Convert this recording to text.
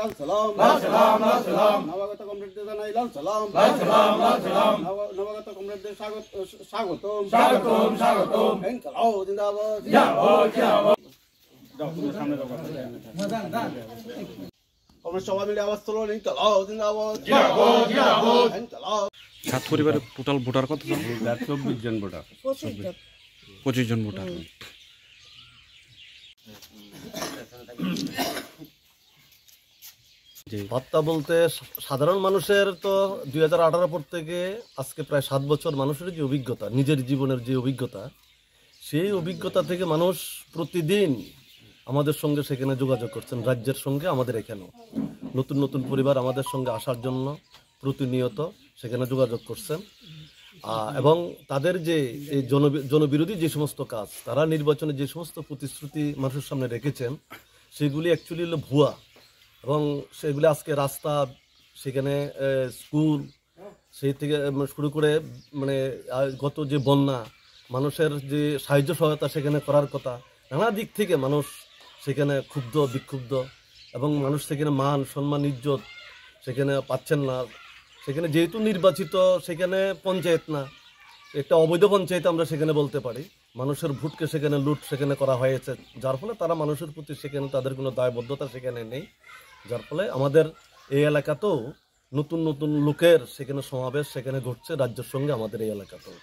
লাল সালাম লাল সালাম লাল সালাম নবাগত কমরেডদের জানাই লাল সালাম লাল সালাম লাল সালাম নবাগত কমরেডদের স্বাগতম স্বাগতম স্বাগতম ইনকলাব জিন্দাবাদ জিন্দাবাদ জিন্দাবাদ দাও তুমি সামনে দাও কমরেড সবাই মিলে আওয়াজ তোলো ইনকলাব জিন্দাবাদ জিন্দাবাদ জিন্দাবাদ ইনকলাব সাত পরিবারের টোটাল ভোটার কত জন? 24 জন ভোটার, 25 জন ভোটার। ভাত্তা বলতে সাধারণ মানুষের তো 2018 পর থেকে আজকে প্রায় 7 বছর মানুষের যে অভিজ্ঞতা, নিজের জীবনের যে অভিজ্ঞতা, সেই অভিজ্ঞতা থেকে মানুষ প্রতিদিন আমাদের সঙ্গে সেখানে যোগাযোগ করছেন, রাজ্যের সঙ্গে আমাদের এখানেও নতুন নতুন পরিবার আমাদের সঙ্গে আসার জন্য প্রতিনিয়ত সেখানে যোগাযোগ করছেন। এবং তাদের যে এই জনবিরোধী যে সমস্ত কাজ, তারা নির্বাচনে যে সমস্ত প্রতিশ্রুতি মানুষের সামনে রেখেছেন, সেগুলি অ্যাকচুয়ালি হলো ভুয়া। এবং সেগুলি আজকে রাস্তা, সেখানে স্কুল, সেই থেকে শুরু করে মানে গত যে বন্যা, মানুষের যে সাহায্য সহায়তা সেখানে করার কথা, নানা দিক থেকে মানুষ সেখানে ক্ষুব্ধ বিক্ষুব্ধ, এবং মানুষ সেখানে মান সম্মান ইজ্জত সেখানে পাচ্ছেন না। সেখানে যেহেতু নির্বাচিত, সেখানে পঞ্চায়েত না, একটা অবৈধ পঞ্চায়েত আমরা সেখানে বলতে পারি, মানুষের ভোটকে সেখানে লুট সেখানে করা হয়েছে, যার ফলে তারা মানুষের প্রতি সেখানে তাদের কোনো দায়বদ্ধতা সেখানে নেই। যার ফলে আমাদের এই এলাকাতেও নতুন নতুন লোকের সেখানে সমাবেশ সেখানে ঘটছে, রাজ্যের সঙ্গে আমাদের এই এলাকাতেও।